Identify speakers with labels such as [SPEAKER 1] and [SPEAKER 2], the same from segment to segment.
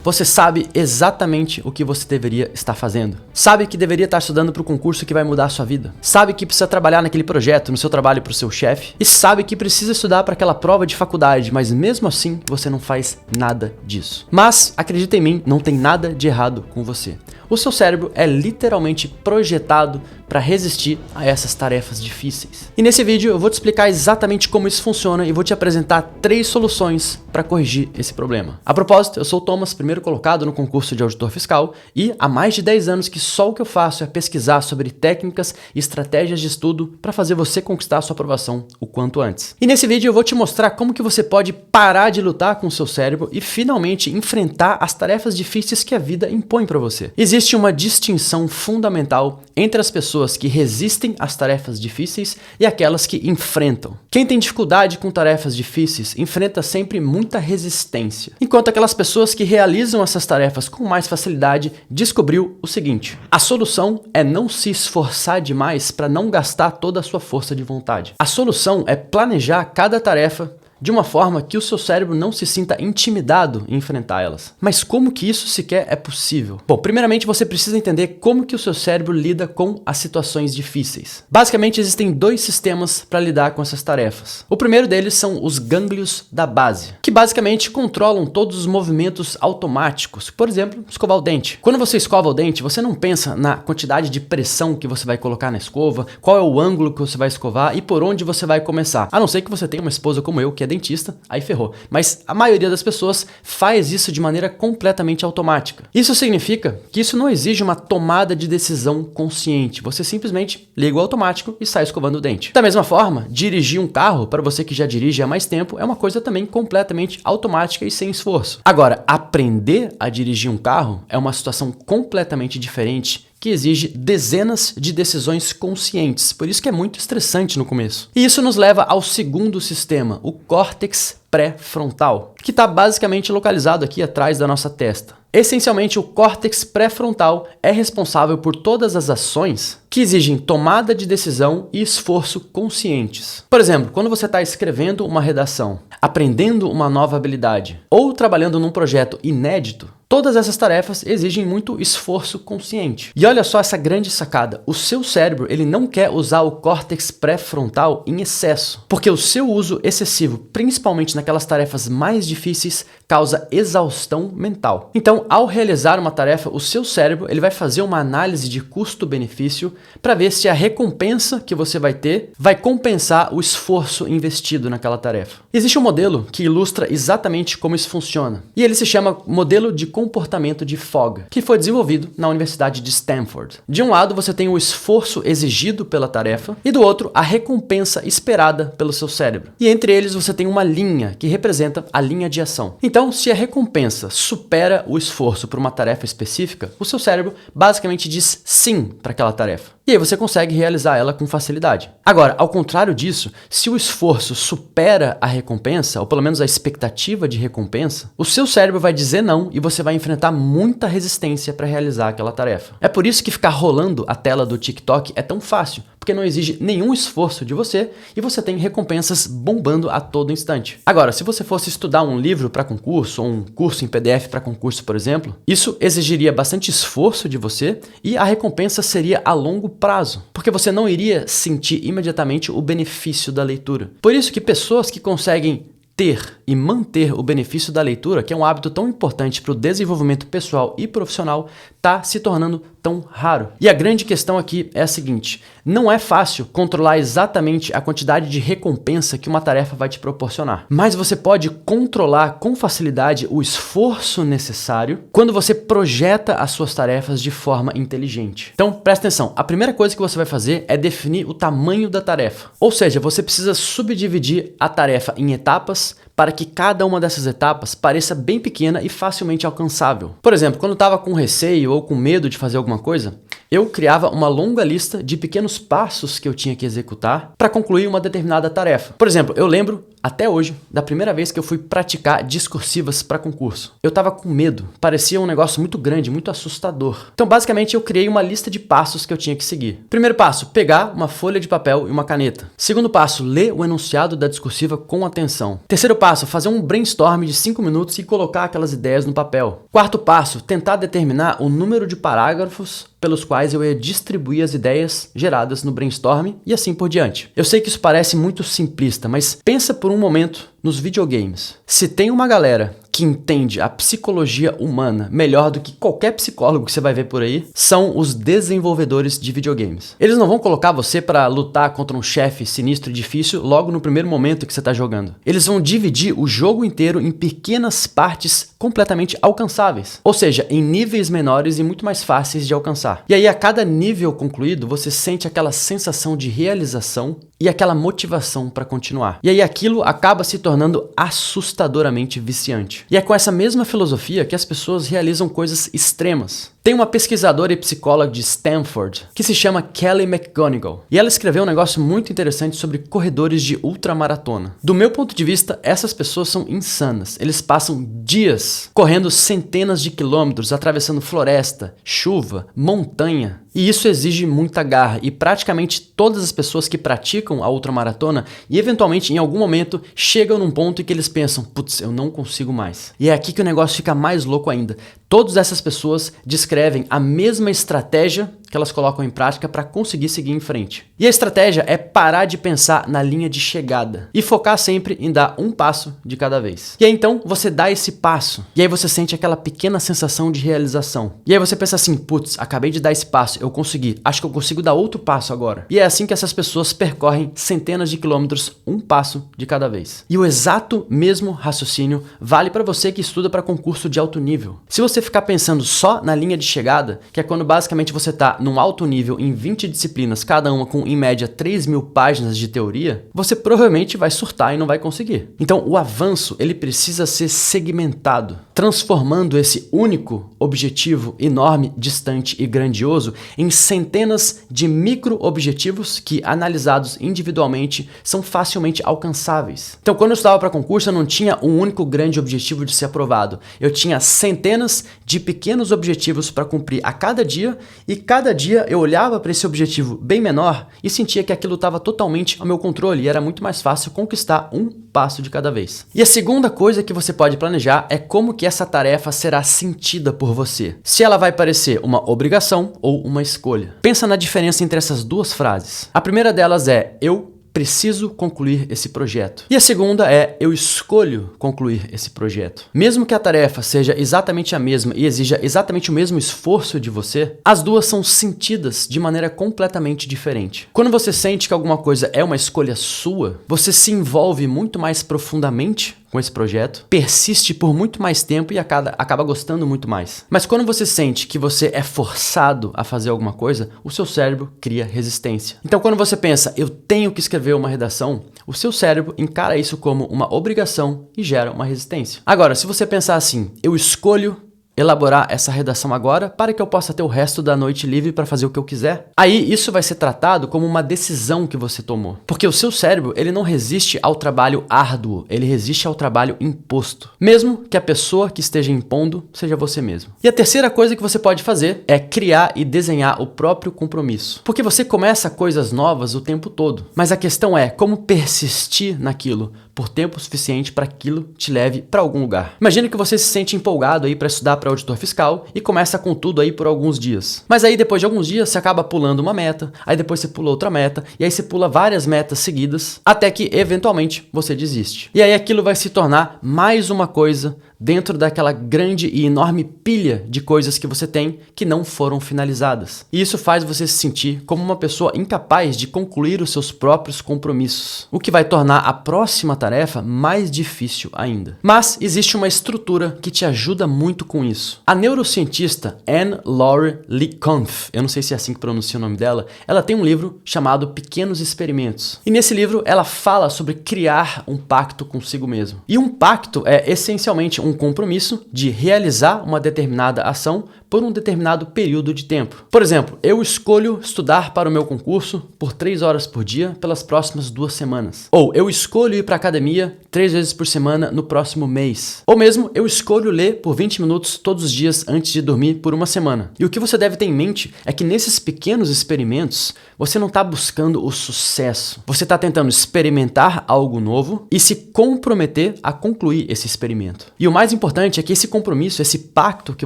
[SPEAKER 1] Você sabe exatamente o que você deveria estar fazendo. Sabe que deveria estar estudando para o concurso que vai mudar a sua vida. Sabe que precisa trabalhar naquele projeto, no seu trabalho para o seu chefe. E sabe que precisa estudar para aquela prova de faculdade, mas mesmo assim você não faz nada disso. Mas, acredita em mim, não tem nada de errado com você. O seu cérebro é literalmente projetado para resistir a essas tarefas difíceis. E nesse vídeo eu vou te explicar exatamente como isso funciona e vou te apresentar 3 soluções para corrigir esse problema. A propósito, eu sou o Thomas, primeiro colocado no concurso de auditor fiscal, e há mais de 10 anos que só o que eu faço é pesquisar sobre técnicas e estratégias de estudo para fazer você conquistar a sua aprovação o quanto antes. E nesse vídeo eu vou te mostrar como que você pode parar de lutar com o seu cérebro e finalmente enfrentar as tarefas difíceis que a vida impõe para você. Existe uma distinção fundamental entre as pessoas que resistem às tarefas difíceis e aquelas que enfrentam. Quem tem dificuldade com tarefas difíceis enfrenta sempre muita resistência, enquanto aquelas pessoas que realizam essas tarefas com mais facilidade descobriu o seguinte: a solução é não se esforçar demais para não gastar toda a sua força de vontade. A solução é planejar cada tarefa de uma forma que o seu cérebro não se sinta intimidado em enfrentar elas. Mas como que isso sequer é possível? Bom, primeiramente você precisa entender como que o seu cérebro lida com as situações difíceis. Basicamente existem 2 sistemas para lidar com essas tarefas. O primeiro deles são os gânglios da base, que basicamente controlam todos os movimentos automáticos. Por exemplo, escovar o dente. Quando você escova o dente, você não pensa na quantidade de pressão que você vai colocar na escova, qual é o ângulo que você vai escovar e por onde você vai começar. A não ser que você tenha uma esposa como eu, que é dentista, aí ferrou. Mas a maioria das pessoas faz isso de maneira completamente automática. Isso significa que isso não exige uma tomada de decisão consciente. Você simplesmente liga o automático e sai escovando o dente. Da mesma forma, dirigir um carro, para você que já dirige há mais tempo, é uma coisa também completamente automática e sem esforço. Agora, aprender a dirigir um carro é uma situação completamente diferente, que exige dezenas de decisões conscientes, por isso que é muito estressante no começo. E isso nos leva ao segundo sistema, o córtex pré-frontal, que está basicamente localizado aqui atrás da nossa testa. Essencialmente, o córtex pré-frontal é responsável por todas as ações que exigem tomada de decisão e esforço conscientes. Por exemplo, quando você está escrevendo uma redação, aprendendo uma nova habilidade ou trabalhando num projeto inédito, todas essas tarefas exigem muito esforço consciente. E olha só essa grande sacada, o seu cérebro ele não quer usar o córtex pré-frontal em excesso, porque o seu uso excessivo, principalmente naquelas tarefas mais difíceis, causa exaustão mental. Então, ao realizar uma tarefa, o seu cérebro ele vai fazer uma análise de custo-benefício para ver se a recompensa que você vai ter vai compensar o esforço investido naquela tarefa. Existe um modelo que ilustra exatamente como isso funciona, e ele se chama modelo de comportamento de Fogg, que foi desenvolvido na Universidade de Stanford. De um lado, você tem o esforço exigido pela tarefa e do outro, a recompensa esperada pelo seu cérebro. E entre eles, você tem uma linha que representa a linha de ação. Então, se a recompensa supera o esforço para uma tarefa específica, o seu cérebro basicamente diz sim para aquela tarefa. E aí você consegue realizar ela com facilidade. Agora, ao contrário disso, se o esforço supera a recompensa, ou pelo menos a expectativa de recompensa, o seu cérebro vai dizer não e você vai enfrentar muita resistência para realizar aquela tarefa. É por isso que ficar rolando a tela do TikTok é tão fácil, porque não exige nenhum esforço de você e você tem recompensas bombando a todo instante. Agora, se você fosse estudar um livro para concurso ou um curso em PDF para concurso, por exemplo, isso exigiria bastante esforço de você e a recompensa seria a longo prazo, porque você não iria sentir imediatamente o benefício da leitura. Por isso que pessoas que conseguem ter e manter o benefício da leitura, que é um hábito tão importante para o desenvolvimento pessoal e profissional, está se tornando tão raro. E a grande questão aqui é a seguinte: não é fácil controlar exatamente a quantidade de recompensa que uma tarefa vai te proporcionar, mas você pode controlar com facilidade o esforço necessário quando você projeta as suas tarefas de forma inteligente. Então, presta atenção, a primeira coisa que você vai fazer é definir o tamanho da tarefa. Ou seja, você precisa subdividir a tarefa em etapas para que cada uma dessas etapas pareça bem pequena e facilmente alcançável. Por exemplo, quando eu estava com receio ou com medo de fazer alguma coisa, eu criava uma longa lista de pequenos passos que eu tinha que executar para concluir uma determinada tarefa. Por exemplo, eu lembro até hoje, da primeira vez que eu fui praticar discursivas para concurso. Eu tava com medo, parecia um negócio muito grande, muito assustador. Então, basicamente, eu criei uma lista de passos que eu tinha que seguir. Primeiro passo, pegar uma folha de papel e uma caneta. Segundo passo, ler o enunciado da discursiva com atenção. Terceiro passo, fazer um brainstorm de 5 minutos e colocar aquelas ideias no papel. Quarto passo, tentar determinar o número de parágrafos pelos quais eu ia distribuir as ideias geradas no brainstorm e assim por diante. Eu sei que isso parece muito simplista, mas pensa por um momento nos videogames. Se tem uma galera que entende a psicologia humana melhor do que qualquer psicólogo que você vai ver por aí, são os desenvolvedores de videogames. Eles não vão colocar você para lutar contra um chefe sinistro e difícil logo no primeiro momento que você está jogando. Eles vão dividir o jogo inteiro em pequenas partes completamente alcançáveis, ou seja, em níveis menores e muito mais fáceis de alcançar. E aí, a cada nível concluído, você sente aquela sensação de realização e aquela motivação para continuar. E aí aquilo acaba se tornando assustadoramente viciante. E é com essa mesma filosofia que as pessoas realizam coisas extremas. Tem uma pesquisadora e psicóloga de Stanford que se chama Kelly McGonigal. E ela escreveu um negócio muito interessante sobre corredores de ultramaratona. Do meu ponto de vista, essas pessoas são insanas. Eles passam dias correndo centenas de quilômetros, atravessando floresta, chuva, montanha. E isso exige muita garra. E praticamente todas as pessoas que praticam a ultramaratona e eventualmente em algum momento chegam num ponto em que eles pensam, putz, eu não consigo mais. E é aqui que o negócio fica mais louco ainda. Todas essas pessoas descrevem a mesma estratégia que elas colocam em prática para conseguir seguir em frente. E a estratégia é parar de pensar na linha de chegada e focar sempre em dar um passo de cada vez. E aí então você dá esse passo e aí você sente aquela pequena sensação de realização. E aí você pensa assim, putz, acabei de dar esse passo, eu consegui, acho que eu consigo dar outro passo agora. E é assim que essas pessoas percorrem centenas de quilômetros, um passo de cada vez. E o exato mesmo raciocínio vale para você que estuda para concurso de alto nível. Se você ficar pensando só na linha de chegada, que é quando basicamente você está num alto nível em 20 disciplinas, cada uma com em média 3.000 páginas de teoria, você provavelmente vai surtar e não vai conseguir. Então o avanço ele precisa ser segmentado, transformando esse único objetivo enorme, distante e grandioso em centenas de micro-objetivos que, analisados individualmente, são facilmente alcançáveis. Então quando eu estudava para concurso, eu não tinha um único grande objetivo de ser aprovado. Eu tinha centenas de pequenos objetivos para cumprir a cada dia e cada dia eu olhava para esse objetivo bem menor e sentia que aquilo estava totalmente ao meu controle e era muito mais fácil conquistar um passo de cada vez. E a segunda coisa que você pode planejar é como que essa tarefa será sentida por você. Se ela vai parecer uma obrigação ou uma escolha. Pensa na diferença entre essas duas frases. A primeira delas é eu preciso concluir esse projeto. E a segunda é eu escolho concluir esse projeto. Mesmo que a tarefa seja exatamente a mesma e exija exatamente o mesmo esforço de você, as duas são sentidas de maneira completamente diferente. Quando você sente que alguma coisa é uma escolha sua, você se envolve muito mais profundamente com esse projeto, persiste por muito mais tempo e acaba gostando muito mais. Mas quando você sente que você é forçado a fazer alguma coisa, o seu cérebro cria resistência. Então quando você pensa, eu tenho que escrever uma redação, o seu cérebro encara isso como uma obrigação e gera uma resistência. Agora, se você pensar assim, eu escolho elaborar essa redação agora para que eu possa ter o resto da noite livre para fazer o que eu quiser. Aí isso vai ser tratado como uma decisão que você tomou. Porque o seu cérebro, ele não resiste ao trabalho árduo, ele resiste ao trabalho imposto. Mesmo que a pessoa que esteja impondo seja você mesmo. E a terceira coisa que você pode fazer é criar e desenhar o próprio compromisso. Porque você começa coisas novas o tempo todo. Mas a questão é como persistir naquilo por tempo suficiente para que aquilo te leve para algum lugar. Imagina que você se sente empolgado aí para estudar para auditor fiscal e começa com tudo aí por alguns dias. Mas aí depois de alguns dias você acaba pulando uma meta, aí depois você pula outra meta, e aí você pula várias metas seguidas, até que eventualmente você desiste. E aí aquilo vai se tornar mais uma coisa dentro daquela grande e enorme pilha de coisas que você tem que não foram finalizadas. E isso faz você se sentir como uma pessoa incapaz de concluir os seus próprios compromissos, o que vai tornar a próxima tarefa mais difícil ainda. Mas existe uma estrutura que te ajuda muito com isso. A neurocientista Anne-Laurie Lee-Conf, eu não sei se é assim que pronuncia o nome dela, ela tem um livro chamado Pequenos Experimentos. E nesse livro ela fala sobre criar um pacto consigo mesmo. E um pacto é essencialmente um um compromisso de realizar uma determinada ação por um determinado período de tempo. Por exemplo, eu escolho estudar para o meu concurso por 3 horas por dia pelas próximas 2 semanas. Ou eu escolho ir para a academia 3 vezes por semana no próximo mês. Ou mesmo, eu escolho ler por 20 minutos todos os dias antes de dormir por uma semana. E o que você deve ter em mente é que nesses pequenos experimentos, você não está buscando o sucesso. Você está tentando experimentar algo novo e se comprometer a concluir esse experimento. E o mais importante é que esse compromisso, esse pacto que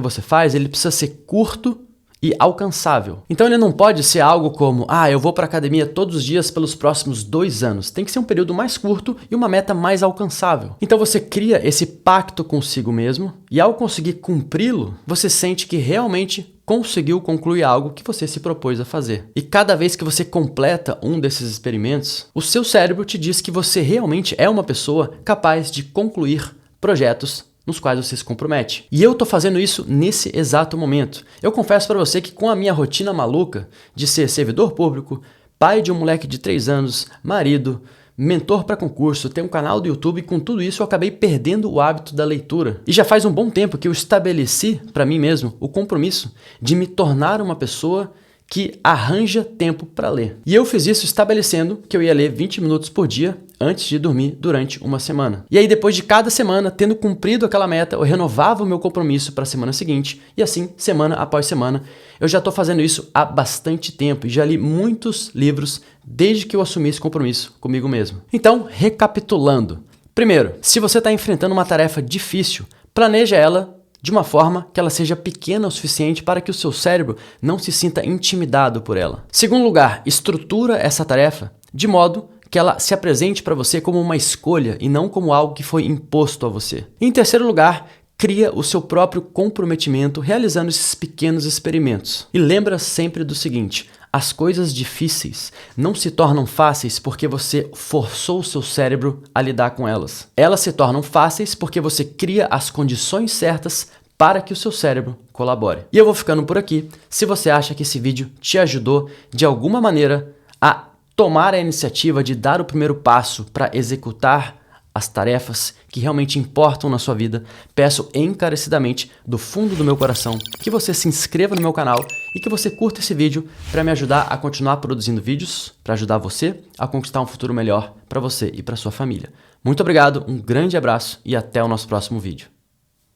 [SPEAKER 1] você faz, ele precisa ser curto e alcançável. Então ele não pode ser algo como, eu vou para a academia todos os dias pelos próximos 2 anos. Tem que ser um período mais curto e uma meta mais alcançável. Então você cria esse pacto consigo mesmo e ao conseguir cumpri-lo, você sente que realmente conseguiu concluir algo que você se propôs a fazer. E cada vez que você completa um desses experimentos, o seu cérebro te diz que você realmente é uma pessoa capaz de concluir projetos nos quais você se compromete. E eu tô fazendo isso nesse exato momento. Eu confesso para você que com a minha rotina maluca de ser servidor público, pai de um moleque de 3 anos, marido, mentor para concurso, ter um canal do YouTube, com tudo isso eu acabei perdendo o hábito da leitura. E já faz um bom tempo que eu estabeleci para mim mesmo o compromisso de me tornar uma pessoa que arranja tempo para ler. E eu fiz isso estabelecendo que eu ia ler 20 minutos por dia antes de dormir durante uma semana. E aí depois de cada semana, tendo cumprido aquela meta, eu renovava o meu compromisso para a semana seguinte e assim, semana após semana. Eu já estou fazendo isso há bastante tempo e já li muitos livros desde que eu assumi esse compromisso comigo mesmo. Então, recapitulando. Primeiro, se você está enfrentando uma tarefa difícil, planeja ela de uma forma que ela seja pequena o suficiente para que o seu cérebro não se sinta intimidado por ela. Segundo lugar, estrutura essa tarefa de modo que ela se apresente para você como uma escolha e não como algo que foi imposto a você. Em terceiro lugar, cria o seu próprio comprometimento realizando esses pequenos experimentos. E lembra sempre do seguinte: as coisas difíceis não se tornam fáceis porque você forçou o seu cérebro a lidar com elas. Elas se tornam fáceis porque você cria as condições certas para que o seu cérebro colabore. E eu vou ficando por aqui. Se você acha que esse vídeo te ajudou de alguma maneira a tomar a iniciativa de dar o primeiro passo para executar as tarefas que realmente importam na sua vida, peço encarecidamente do fundo do meu coração que você se inscreva no meu canal e que você curta esse vídeo para me ajudar a continuar produzindo vídeos, para ajudar você a conquistar um futuro melhor para você e para sua família. Muito obrigado, um grande abraço e até o nosso próximo vídeo.